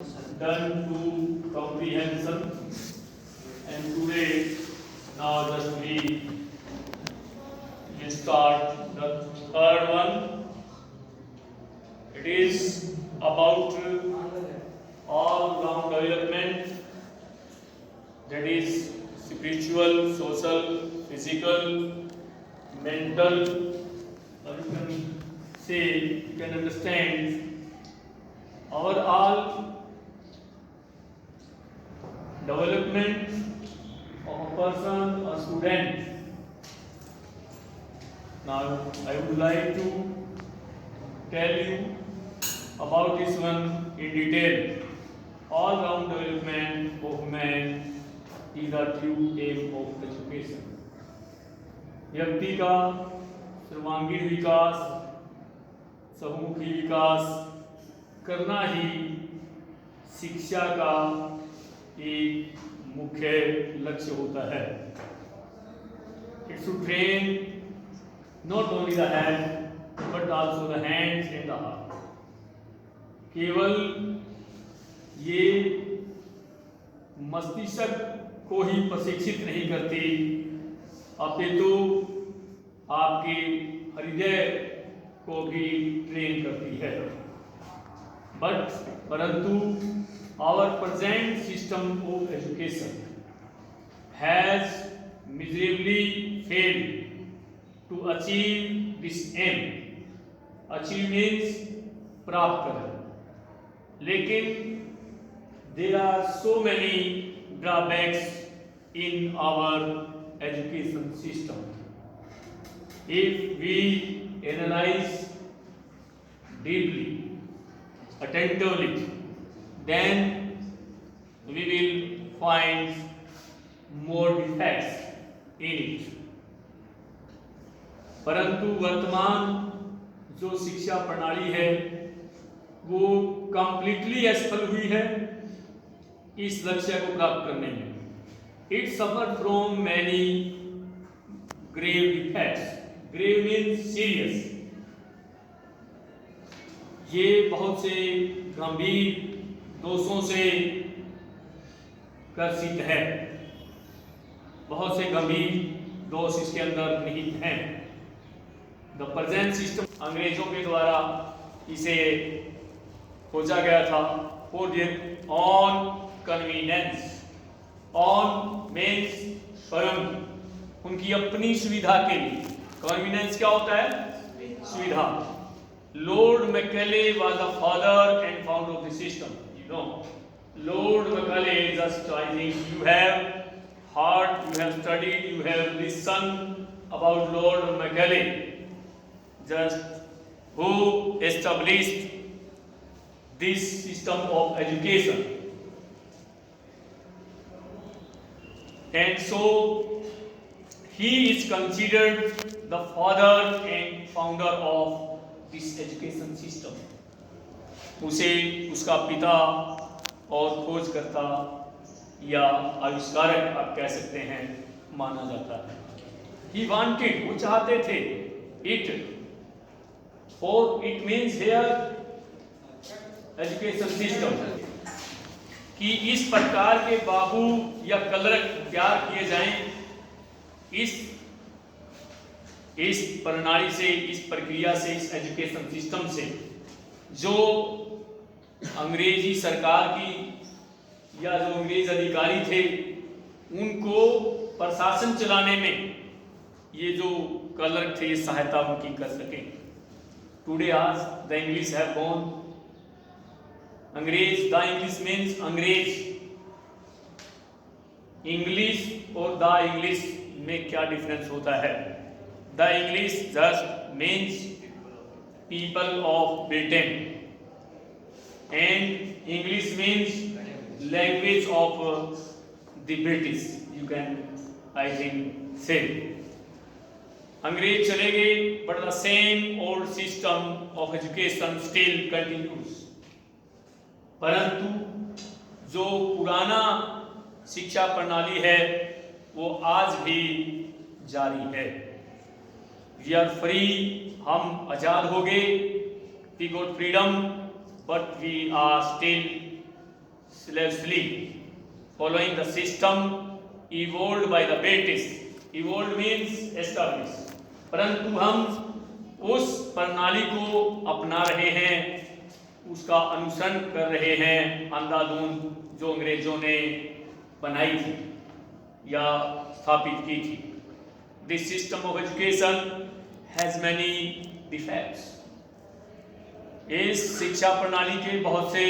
done to comprehension, and today now just we will start the third one. It is about all round development, that is spiritual, social, physical, mental, or you can say, you can understand our all development of a person, a student. Now I would like to tell you about this one in detail. All round development of man is the true aim of education. व्यक्ति का सर्वांगीण विकास, बहुमुखी विकास करना ही शिक्षा का एक मुख्य लक्ष्य होता है. It should train not only the head but also the hands and the heart. केवल ये मस्तिष्क को ही प्रशिक्षित नहीं करती, अपितु आपके हृदय को भी ट्रेन करती है. परंतु our present system of education has miserably failed to achieve this aim. Achieve means प्राप्त करना. लेकिन there are so many drawbacks in our education system. If we analyze deeply, attentively, then we will find more defects in it. परंतु वर्तमान जो शिक्षा प्रणाली है वो कंप्लीटली असफल हुई है इस लक्ष्य को प्राप्त करने में. It suffer from many grave defects. Grave means serious. ये बहुत से गंभीर दोषों से ग्रसित है. बहुत से गंभीर दोष इसके अंदर निहित हैं. द प्रेजेंट सिस्टम, अंग्रेजों के द्वारा इसे खोजा गया था for their on convenience. On means स्वयं, उनकी अपनी सुविधा के लिए. कन्वीनियंस क्या होता है? सुविधा. Lord Macaulay was the father and founder of the system. You know, Lord Macaulay, just I think you have heard, you have studied, you have listened about Lord Macaulay, just who established this system of education. And so he is considered the father and founder of this education system. उसे उसका पिता और खोजकर्ता या आविष्कारक आप कह सकते हैं माना जाता है. He wanted, वो चाहते थे, it, for it means here education system, कि इस प्रकार के बाबू या कलरक तैयार किए जाएं. इस प्रणाली से, इस प्रक्रिया से, इस एजुकेशन सिस्टम से जो अंग्रेजी सरकार की या जो अंग्रेज अधिकारी थे उनको प्रशासन चलाने में ये जो क्लर्क थे सहायता उनकी कर सके. टुडे आज द इंग्लिश हैव गॉन. अंग्रेज, द इंग्लिश मीन्स अंग्रेज. इंग्लिश और द इंग्लिश में क्या डिफरेंस होता है? The English just means people of Britain, and English means language of the British. You can, I think, say. अंग्रेज चले गए, but the same old system of education still continues. परंतु जो पुराना शिक्षा प्रणाली है वो आज भी जारी है. We are free, हम आजाद हो गए. We got freedom, but we are still ceaselessly following the system evolved by the British. Evolved means established. परंतु हम उस प्रणाली को अपना रहे हैं, उसका अनुसरण कर रहे हैं, अंधाधुंध जो अंग्रेजों ने बनाई थी या स्थापित की थी. This system of education has many defects. इस शिक्षा प्रणाली के बहुत से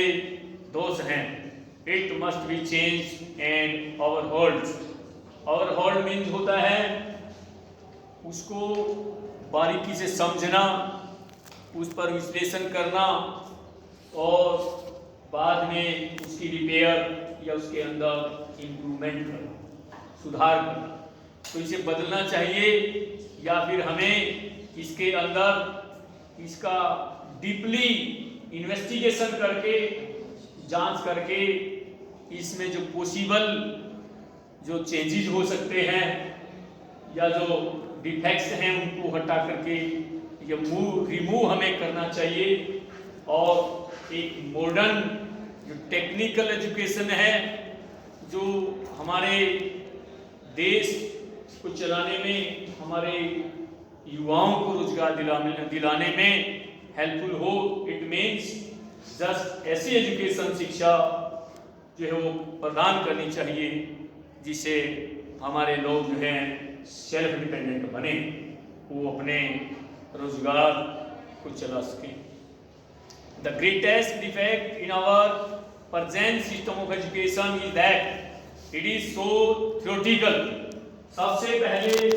दोष हैं. It must be changed and overhauled. Overhauled means होता है उसको बारीकी से समझना, उस पर विश्लेषण करना और बाद में उसकी रिपेयर या उसके अंदर इम्प्रूवमेंट करना, सुधार करना. तो इसे बदलना चाहिए या फिर हमें इसके अंदर इसका डीपली इन्वेस्टिगेशन करके, जांच करके इसमें जो पॉसिबल जो चेंजेस हो सकते हैं या जो डिफेक्ट्स हैं उनको हटा करके ये रिमूव हमें करना चाहिए. और एक मॉडर्न जो टेक्निकल एजुकेशन है जो हमारे देश को चलाने में, हमारे युवाओं को रोजगार दिलाने में हेल्पफुल हो. इट मीन्स जस्ट ऐसी एजुकेशन शिक्षा जो है वो प्रदान करनी चाहिए जिससे हमारे लोग जो हैं सेल्फ डिपेंडेंट बने, वो अपने रोजगार को चला सकें. The greatest defect in our present system of education is that it is so theoretical. सबसे पहले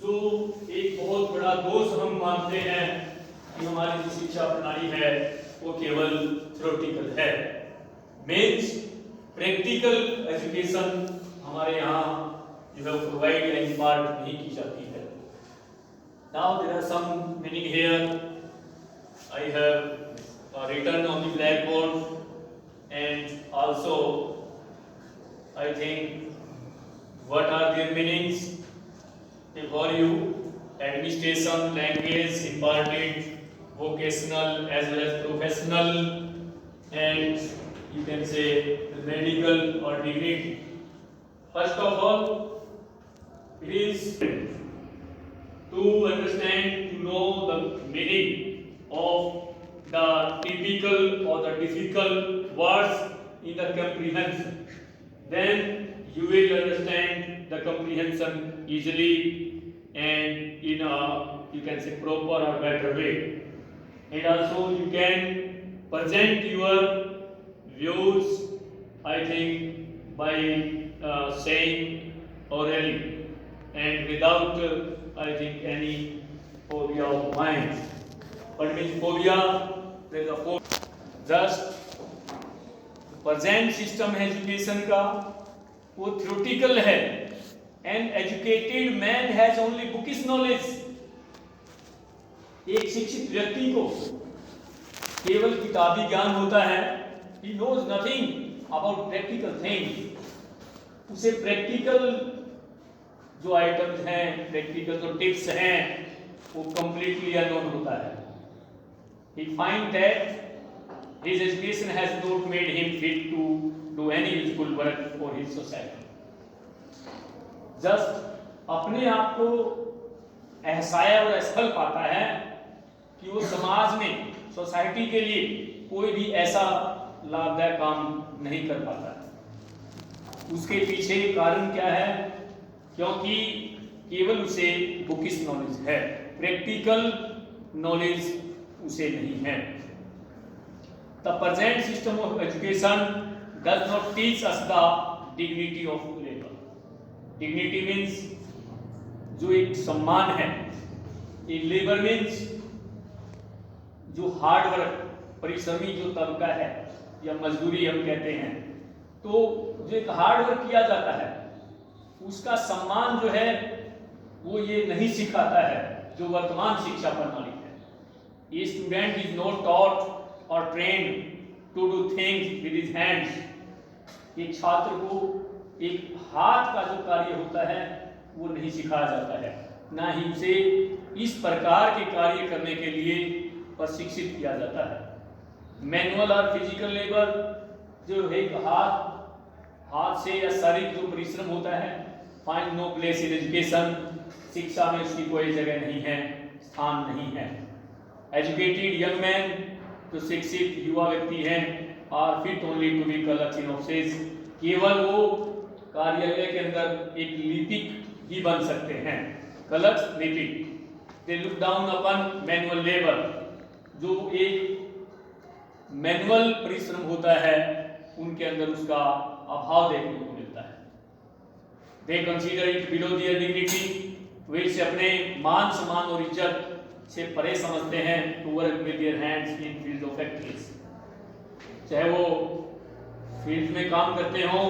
जो एक बहुत बड़ा दोष हम मानते हैं कि हमारी जो शिक्षा प्रणाली है वो केवल थ्योरेटिकल है. मीन्स प्रैक्टिकल एजुकेशन हमारे यहाँ जो है प्रोवाइड या इम्पार्ट नहीं की जाती है. Now there are some meaning here. I have written on the blackboard and also I think what are their meanings for you. Administration, language, imparted, vocational as well as professional, and you can say medical or degree. First of all, it is to understand, to know the meaning of the typical or the difficult words in the comprehension. Then you will understand the comprehension easily and in a, you can say, proper or better way. And also you can present your views, I think, by saying orally and without I think any phobia of mind. What means phobia? There is a phobia. Just present system education का वो theoretical है. An educated man has only bookish knowledge. एक शिक्षित व्यक्ति को केवल किताबी ज्ञान होता है. He knows nothing about practical things. उसे प्रैक्टिकल जो आइटम्स हैं, प्रैक्टिकल जो टिप्स हैं, वो completely unknown होता है. He finds that his education has not made him fit to do any useful work for his society. Just अपने आप को एहसाया और असफल पाता है कि वो समाज में, सोसाइटी के लिए कोई भी ऐसा लाभदायक काम नहीं कर पाता. उसके पीछे कारण क्या है? क्योंकि केवल उसे बुकिश नॉलेज है, प्रैक्टिकल नॉलेज उसे नहीं है. The present system of education does not teach us the dignity of labor. Dignity means जो एक सम्मान है. एक लेबर मीन्स जो हार्ड वर्क, परिश्रमी जो तबका है या मजदूरी हम कहते हैं, तो जो एक हार्ड वर्क किया जाता है उसका सम्मान जो है वो ये नहीं सिखाता है जो वर्तमान शिक्षा प्रणाली है. ये स्टूडेंट इज नॉट टॉट और trained to do things with his hands. एक छात्र को एक हाथ का जो कार्य होता है वो नहीं सिखाया जाता है, ना ही उसे इस प्रकार के कार्य करने के लिए प्रशिक्षित किया जाता है. मैनुअल और फिजिकल लेबर जो एक हाथ से या शारीरिक जो परिश्रम होता है, find no place in education, शिक्षा में उसकी कोई जगह नहीं है, स्थान नहीं है। एजुकेटेड यंग मैन, जो शिक्षित युवा व्यक्ति हैं, are fit only to be clerks in office, केवल वो कार्यालय के अंदर एक लिपिक ही बन सकते हैं, क्लर्क्स लिपिक। They look down upon manual labour, जो एक मैनुअल परिश्रम होता है उनके अंदर उसका अभाव देखने को मिलता है। They consider it below their dignity, वे इसे अपने मान सम्मान और इज्जत से परे समझते हैं। To work with their hands in field of factories, चाहे वो फील्ड में काम करते हो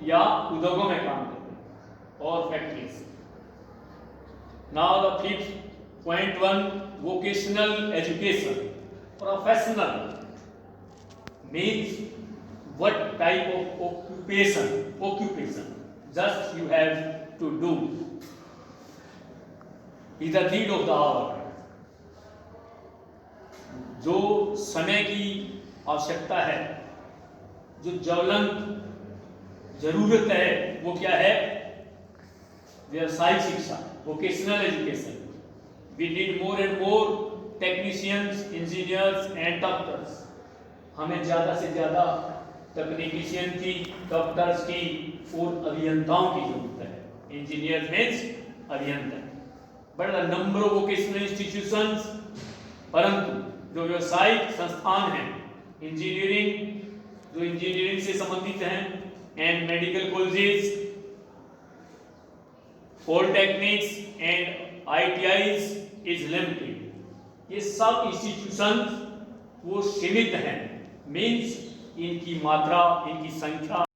या उद्योगों में काम करते हो और factories. Now the fifth point 1, vocational education. Professional means what type of occupation just you have to do is the need of the hour, जो समय की आवश्यकता है, जो ज्वलंत जरूरत है, वो क्या है? व्यवसायिक शिक्षा, vocational education. We need more and more technicians, engineers and doctors. हमें ज़्यादा से ज़्यादा तकनीशियन की, डॉक्टर्स की और अभियंताओं की जरूरत है। इंजीनियर मीन्स अभियंता। But the number of vocational institutions, परंतु जो व्यावसायिक संस्थान हैं, इंजीनियरिंग, जो इंजीनियरिंग से संबंधित हैं, and medical colleges, polytechnics and ITIs is limited. ये सब इंस्टीट्यूशन वो सीमित हैं, मीन्स इनकी मात्रा, इनकी संख्या